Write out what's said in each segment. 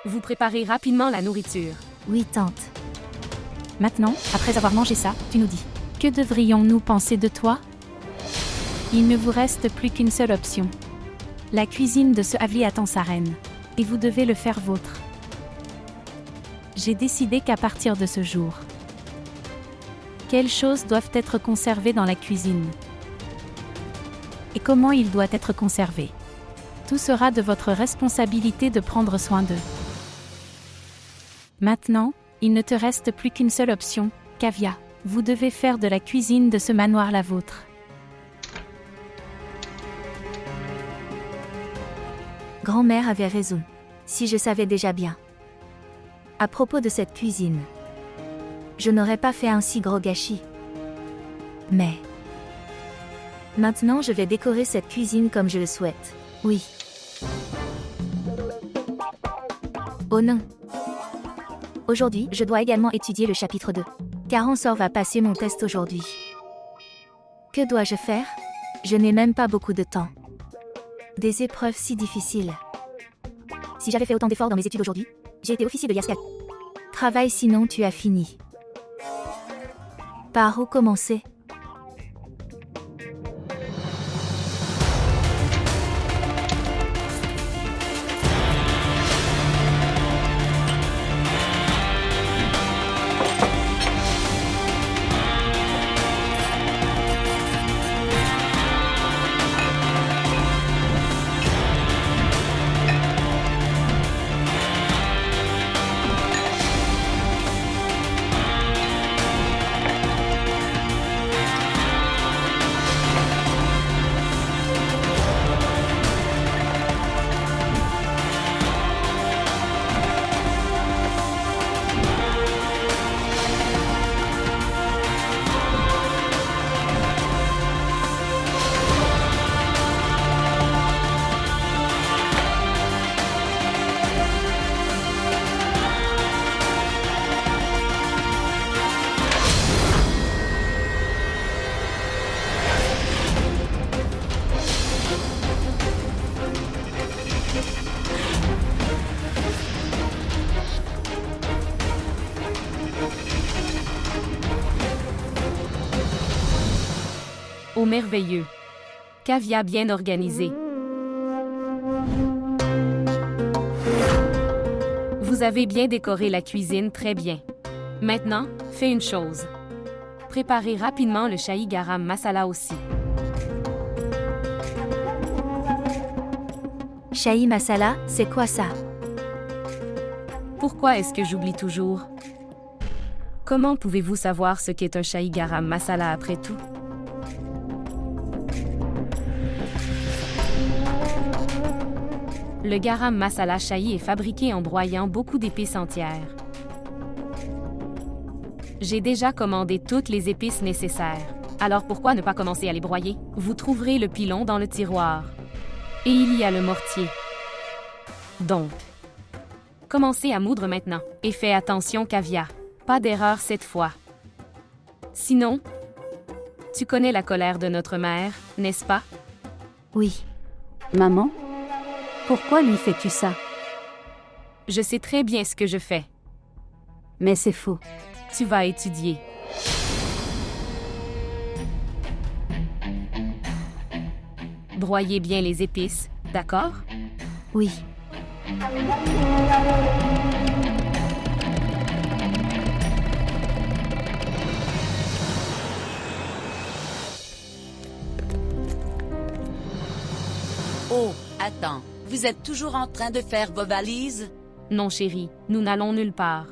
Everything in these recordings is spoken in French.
Vous préparez rapidement la nourriture. Oui, tante. Maintenant, après avoir mangé ça, tu nous dis. Que devrions-nous penser de toi? Il ne vous reste plus qu'une seule option. La cuisine de ce Havli attend sa reine. Et vous devez le faire vôtre. J'ai décidé qu'à partir de ce jour, quelles choses doivent être conservées dans la cuisine? Et comment il doit être conservé? Tout sera de votre responsabilité de prendre soin d'eux. Maintenant, il ne te reste plus qu'une seule option, Kavya. Vous devez faire de la cuisine de ce manoir la vôtre. Grand-mère avait raison. Si je savais déjà bien. À propos de cette cuisine, je n'aurais pas fait un si gros gâchis. Mais maintenant je vais décorer cette cuisine comme je le souhaite. Oui. Oh non. Aujourd'hui, je dois également étudier le chapitre 2. Karansor va passer mon test aujourd'hui. Que dois-je faire? Je n'ai même pas beaucoup de temps. Des épreuves si difficiles. Si j'avais fait autant d'efforts dans mes études aujourd'hui, j'ai été officier de Yaskal. Travaille sinon tu as fini. Par où commencer? Oh merveilleux! Kavya bien organisé. Vous avez bien décoré la cuisine, très bien. Maintenant, fais une chose. Préparez rapidement le shahi garam masala aussi. Shahi masala, c'est quoi ça? Pourquoi est-ce que j'oublie toujours? Comment pouvez-vous savoir ce qu'est un shahi garam masala après tout? Le garam masala shahi est fabriqué en broyant beaucoup d'épices entières. J'ai déjà commandé toutes les épices nécessaires. Alors pourquoi ne pas commencer à les broyer? Vous trouverez le pilon dans le tiroir. Et il y a le mortier. Donc, commencez à moudre maintenant. Et fais attention, Kavya. Pas d'erreur cette fois. Sinon, tu connais la colère de notre mère, n'est-ce pas? Oui. Maman? Pourquoi lui fais-tu ça? Je sais très bien ce que je fais. Mais c'est faux. Tu vas étudier. Broyez bien les épices, d'accord? Oui. Oh, attends, vous êtes toujours en train de faire vos valises? Non, chérie, nous n'allons nulle part.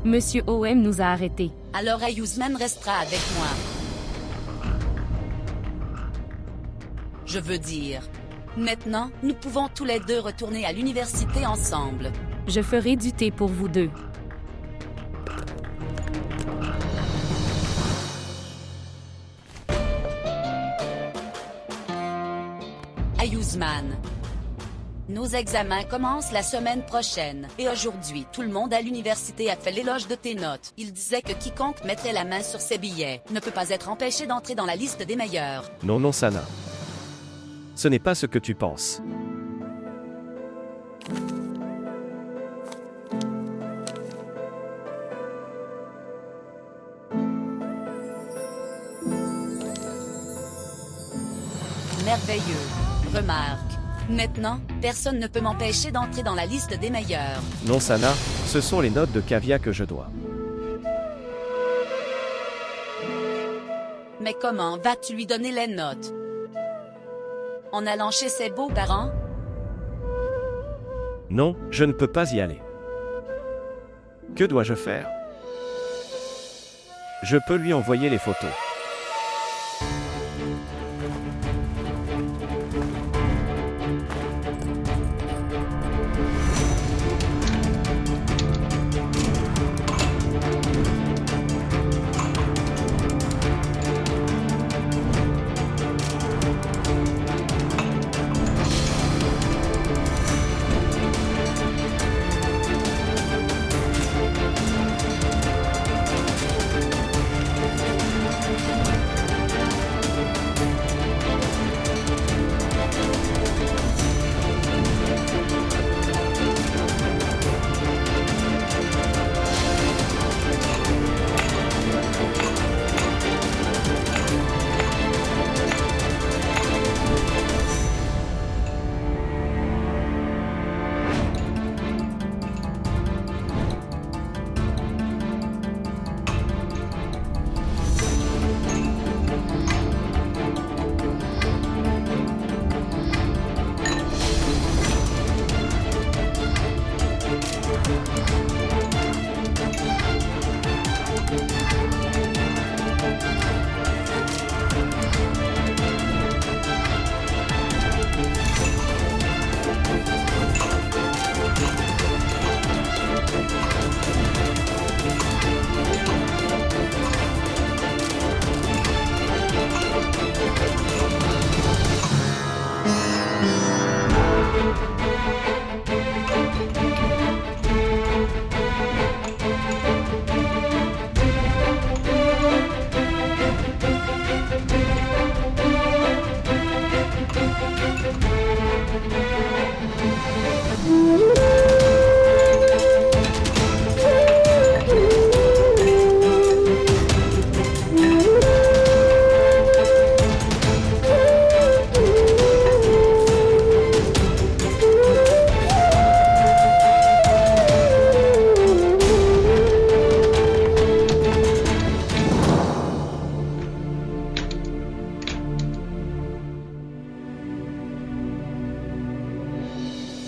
Monsieur OM nous a arrêtés. Alors Ayuzman restera avec moi. Je veux dire, maintenant, nous pouvons tous les deux retourner à l'université ensemble. Je ferai du thé pour vous deux. Ayuzman. Nos examens commencent la semaine prochaine, et aujourd'hui tout le monde à l'université a fait l'éloge de tes notes. Il disait que quiconque mettait la main sur ses billets ne peut pas être empêché d'entrer dans la liste des meilleurs. Non, non, Sana. Ce n'est pas ce que tu penses. merveilleux. Remarque. Maintenant, personne ne peut m'empêcher d'entrer dans la liste des meilleurs. Non Sana, ce sont les notes de Kavia que je dois. Mais comment vas-tu lui donner les notes? En allant chez ses beaux-parents? Non, je ne peux pas y aller. Que dois-je faire? Je peux lui envoyer les photos.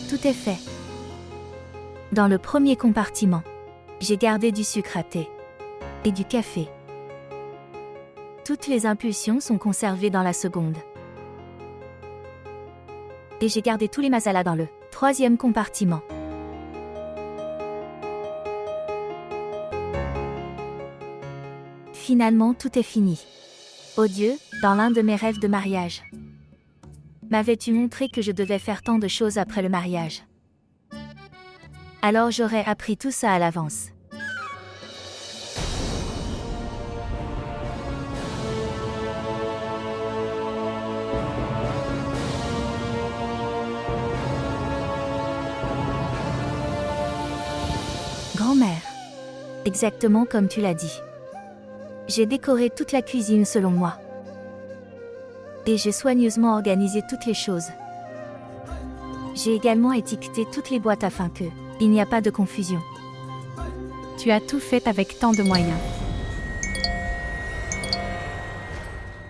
Tout est fait. Dans le premier compartiment, j'ai gardé du sucre à thé et du café. Toutes les impulsions sont conservées dans la seconde. Et j'ai gardé tous les masala dans le troisième compartiment. Finalement, tout est fini. Oh Dieu, dans l'un de mes rêves de mariage. M'avais-tu montré que je devais faire tant de choses après le mariage? Alors j'aurais appris tout ça à l'avance. Grand-mère. Exactement comme tu l'as dit. J'ai décoré toute la cuisine selon moi. Et j'ai soigneusement organisé toutes les choses. J'ai également étiqueté toutes les boîtes afin que il n'y a pas de confusion. Tu as tout fait avec tant de moyens.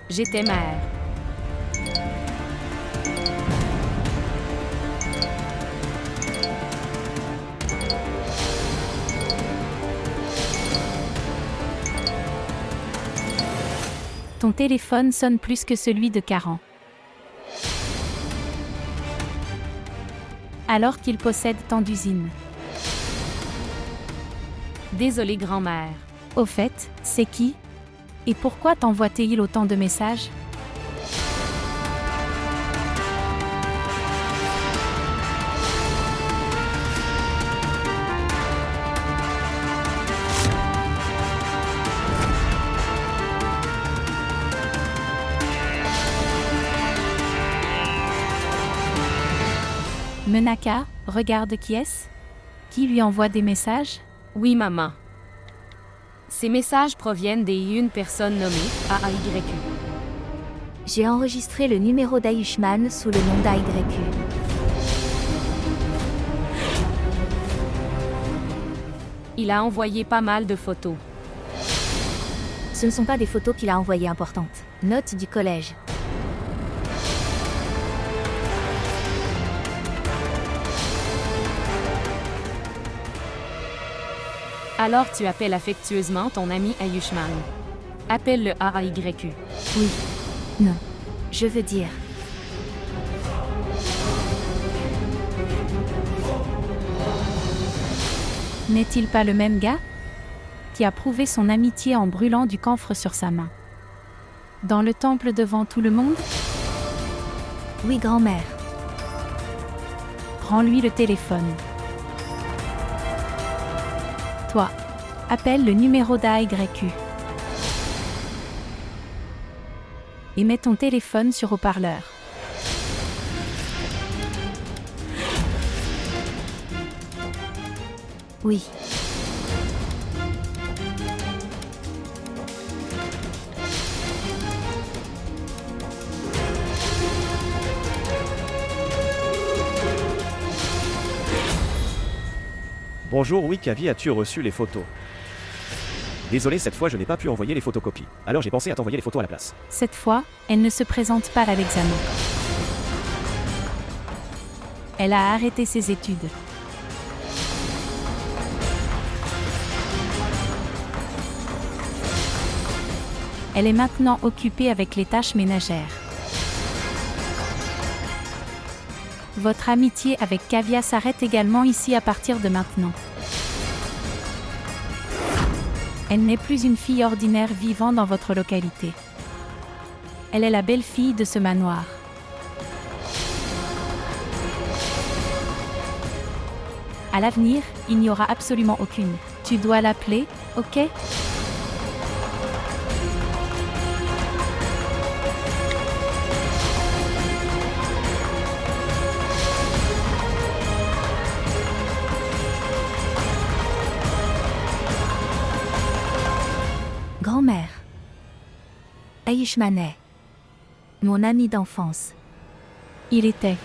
J'étais mère. Ton téléphone sonne plus que celui de Karan. Alors qu'il possède tant d'usines. Désolée, grand-mère. Au fait, c'est qui? Et pourquoi t'envoie-t-il autant de messages? Menaka, regarde qui est-ce? Qui lui envoie des messages? Oui, maman. Ces messages proviennent d'une personne nommée AAYU. J'ai enregistré le numéro d'Ayushman sous le nom d'AYQ. Il a envoyé pas mal de photos. Ce ne sont pas des photos qu'il a envoyées importantes. Note du collège. Alors tu appelles affectueusement ton ami Ayushman. Appelle-le AYQ. Oui. Non. Je veux dire. N'est-il pas le même gars qui a prouvé son amitié en brûlant du camphre sur sa main? Dans le temple devant tout le monde? Oui, grand-mère. Rends-lui le téléphone. Toi, appelle le numéro d'AYQ. Et mets ton téléphone sur haut-parleur. Oui. Bonjour, oui, Kavi, as-tu reçu les photos? Désolé, cette fois je n'ai pas pu envoyer les photocopies. Alors j'ai pensé à t'envoyer les photos à la place. Cette fois, elle ne se présente pas à l'examen. Elle a arrêté ses études. Elle est maintenant occupée avec les tâches ménagères. Votre amitié avec Kavya s'arrête également ici à partir de maintenant. Elle n'est plus une fille ordinaire vivant dans votre localité. Elle est la belle-fille de ce manoir. À l'avenir, il n'y aura absolument aucune. Tu dois l'appeler, ok? Grand-mère. Ayushman est mon ami d'enfance. Il était.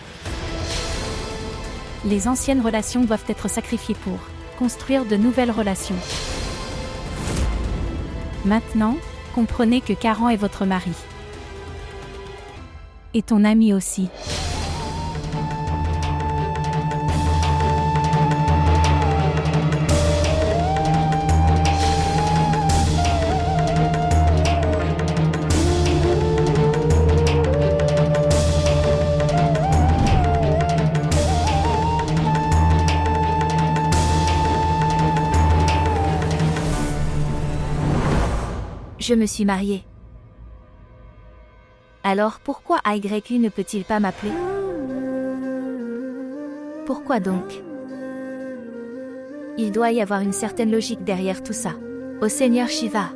Les anciennes relations doivent être sacrifiées pour construire de nouvelles relations. Maintenant, comprenez que Karan est votre mari. Et ton ami aussi. Je me suis mariée. Alors pourquoi AYQ ne peut-il pas m'appeler? Pourquoi donc? Il doit y avoir une certaine logique derrière tout ça. Ô Seigneur Shiva.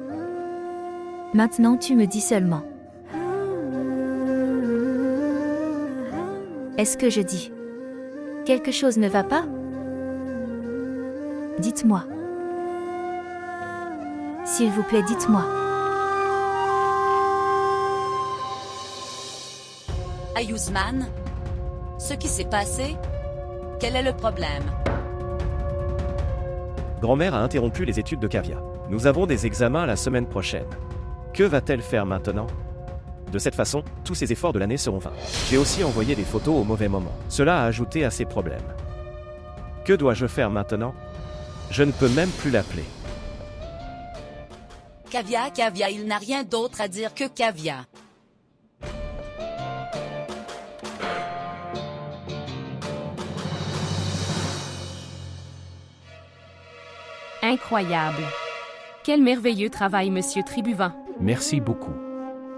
Maintenant tu me dis seulement. Est-ce que je dis quelque chose ne va pas? Dites-moi. S'il vous plaît, dites-moi. Ayushman? Ce qui s'est passé? Quel est le problème? Grand-mère a interrompu les études de Kavya. Nous avons des examens la semaine prochaine. Que va-t-elle faire maintenant? De cette façon, tous ses efforts de l'année seront vains. J'ai aussi envoyé des photos au mauvais moment. Cela a ajouté à ses problèmes. Que dois-je faire maintenant? Je ne peux même plus l'appeler. Kavya, il n'a rien d'autre à dire que Kavya. Incroyable. Quel merveilleux travail, monsieur Tribuvant. Merci beaucoup.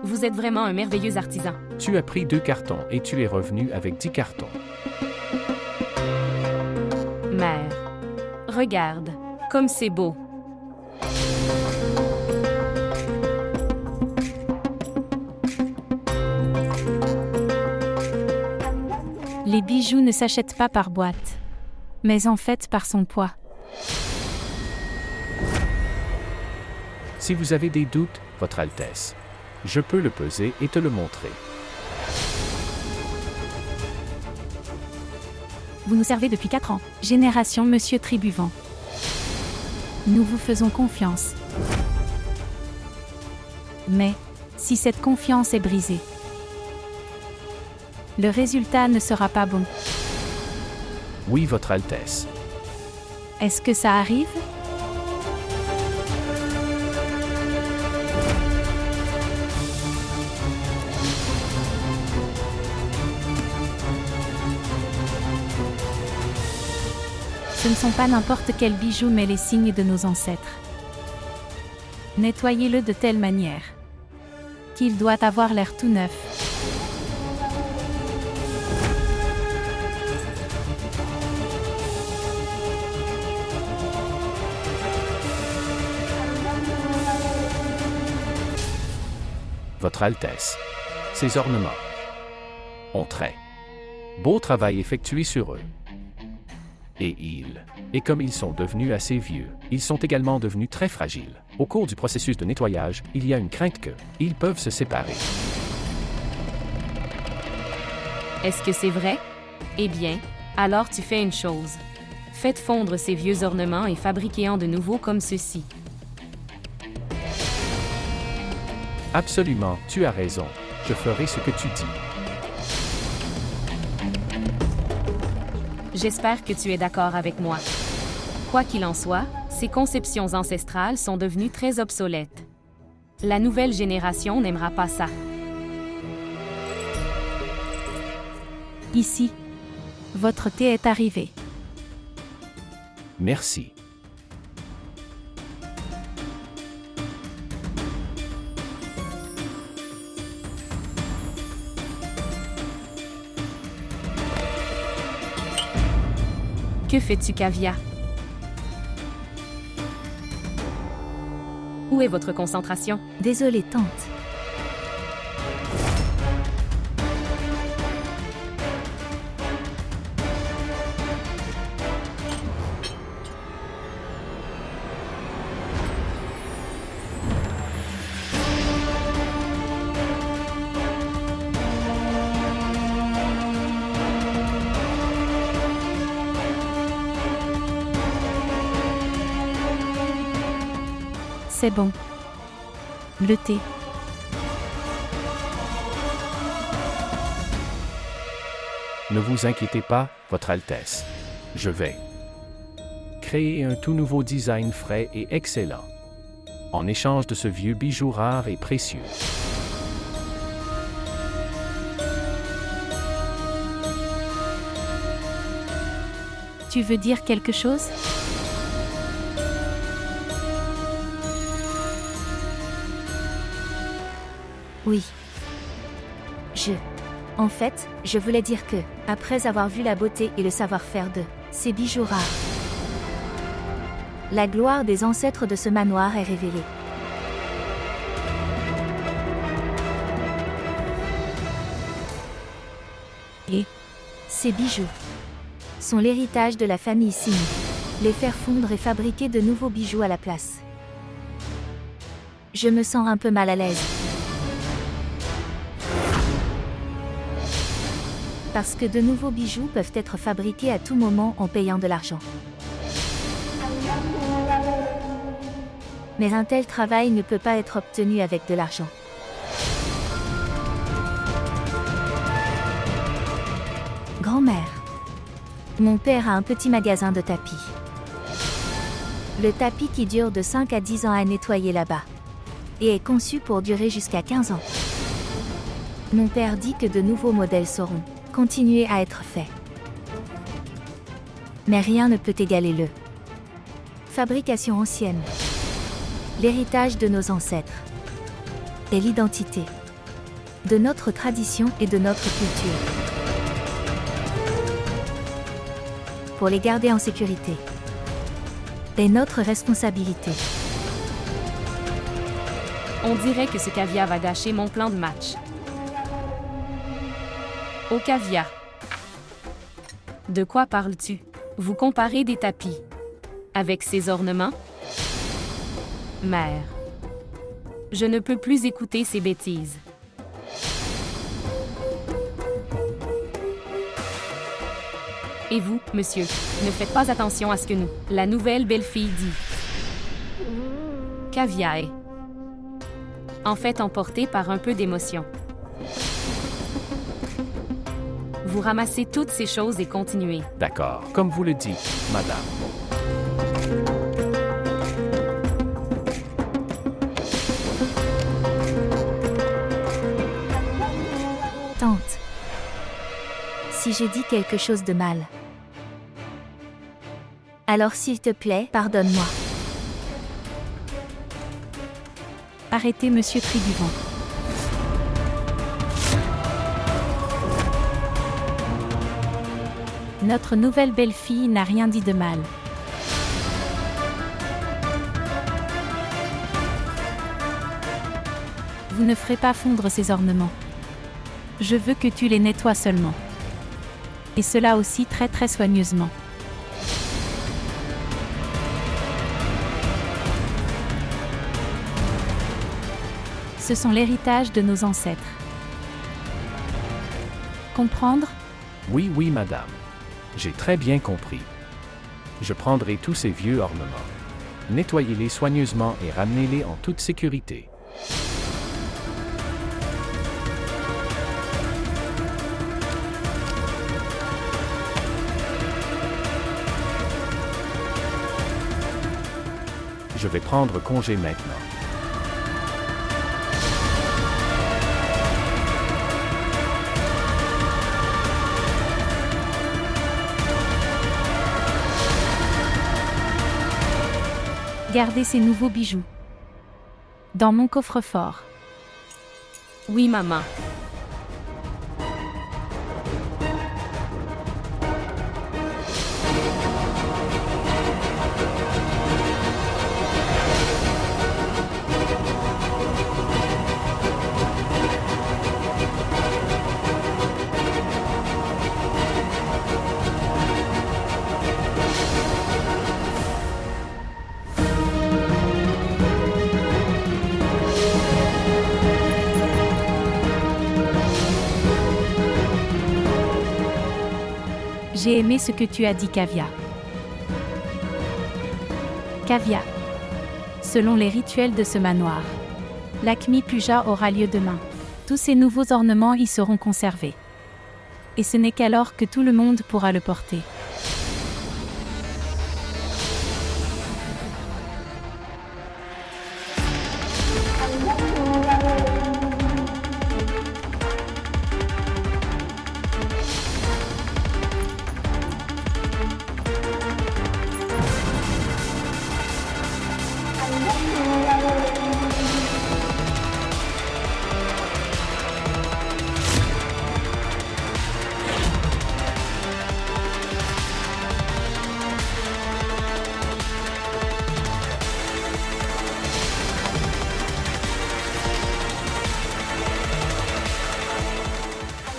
Vous êtes vraiment un merveilleux artisan. Tu as pris 2 cartons et tu es revenu avec 10 cartons. Mère, regarde, comme c'est beau. Les bijoux ne s'achètent pas par boîte, mais en fait par son poids. Si vous avez des doutes, Votre Altesse, Je peux le peser et te le montrer. Vous nous servez depuis 4 ans. Génération Monsieur Tribuvant. Nous vous faisons confiance. Mais, si cette confiance est brisée, le résultat ne sera pas bon. Oui, Votre Altesse. Est-ce que ça arrive? Ce ne sont pas n'importe quels bijoux mais les signes de nos ancêtres. Nettoyez-le de telle manière qu'il doit avoir l'air tout neuf. Votre Altesse. Ces ornements ont très beau travail effectué sur eux. Et comme ils sont devenus assez vieux, ils sont également devenus très fragiles. Au cours du processus de nettoyage, il y a une crainte qu'ils peuvent se séparer. Est-ce que c'est vrai? Eh bien, alors tu fais une chose. Faites fondre ces vieux ornements et fabriquez-en de nouveaux comme ceux-ci. Absolument, tu as raison. Je ferai ce que tu dis. J'espère que tu es d'accord avec moi. Quoi qu'il en soit, ces conceptions ancestrales sont devenues très obsolètes. La nouvelle génération n'aimera pas ça. Ici, votre thé est arrivé. Merci. Que fais-tu, Kavya? Où est votre concentration? Désolée, tante. C'est bon. Le thé. Ne vous inquiétez pas, Votre Altesse. Je vais créer un tout nouveau design frais et excellent, en échange de ce vieux bijou rare et précieux. Tu veux dire quelque chose? Oui. En fait, je voulais dire que, après avoir vu la beauté et le savoir-faire de ces bijoux rares, la gloire des ancêtres de ce manoir est révélée. Et ces bijoux sont l'héritage de la famille Singh. Les faire fondre et fabriquer de nouveaux bijoux à la place. Je me sens un peu mal à l'aise. Parce que de nouveaux bijoux peuvent être fabriqués à tout moment en payant de l'argent. Mais un tel travail ne peut pas être obtenu avec de l'argent. Grand-mère. Mon père a un petit magasin de tapis. Le tapis qui dure de 5 à 10 ans à nettoyer là-bas. Et est conçu pour durer jusqu'à 15 ans. Mon père dit que de nouveaux modèles sauront continuer à être faits. Mais rien ne peut égaler le fabrication ancienne. L'héritage de nos ancêtres. Et l'identité de notre tradition et de notre culture. Pour les garder en sécurité. est notre responsabilité. On dirait que ce Kavya va gâcher mon plan de match. Oh Kavya. De quoi parles-tu? Vous comparez des tapis avec ces ornements? Mère. Je ne peux plus écouter ces bêtises. Et vous, monsieur, ne faites pas attention à ce que nous, la nouvelle belle-fille dit. Kavya est en fait emportée par un peu d'émotion. Vous ramassez toutes ces choses et continuez. D'accord, comme vous le dites, madame. Tante. Si j'ai dit quelque chose de mal, alors s'il te plaît, pardonne-moi. Arrêtez, monsieur Tribuvant. Notre nouvelle belle-fille n'a rien dit de mal. Vous ne ferez pas fondre ces ornements. Je veux que tu les nettoies seulement. Et cela aussi très très soigneusement. Ce sont l'héritage de nos ancêtres. Comprendre ? Oui, oui, madame. J'ai très bien compris. Je prendrai tous ces vieux ornements. Nettoyez-les soigneusement et ramenez-les en toute sécurité. Je vais prendre congé maintenant. Gardez ces nouveaux bijoux. Dans mon coffre-fort. Oui, maman. J'ai aimé ce que tu as dit, Kavya. Kavya. Selon les rituels de ce manoir, l'Akmi Puja aura lieu demain. Tous ces nouveaux ornements y seront conservés. Et ce n'est qu'alors que tout le monde pourra le porter.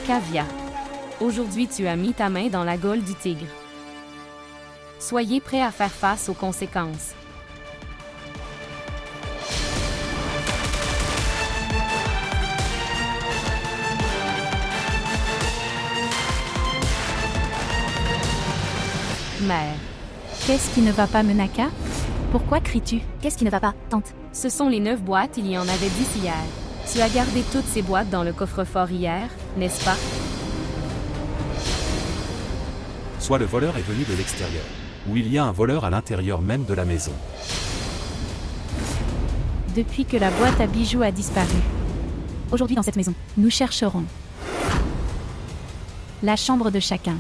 Kavya. Aujourd'hui tu as mis ta main dans la gaule du tigre. Soyez prêts à faire face aux conséquences. Mère. Qu'est-ce qui ne va pas, Menaka ? Pourquoi cries-tu ? Qu'est-ce qui ne va pas, tante? Ce sont les 9 boîtes, il y en avait 10 hier. Tu as gardé toutes ces boîtes dans le coffre-fort hier, n'est-ce pas? Soit le voleur est venu de l'extérieur, ou il y a un voleur à l'intérieur même de la maison. Depuis que la boîte à bijoux a disparu. Aujourd'hui dans cette maison, nous chercherons la chambre de chacun.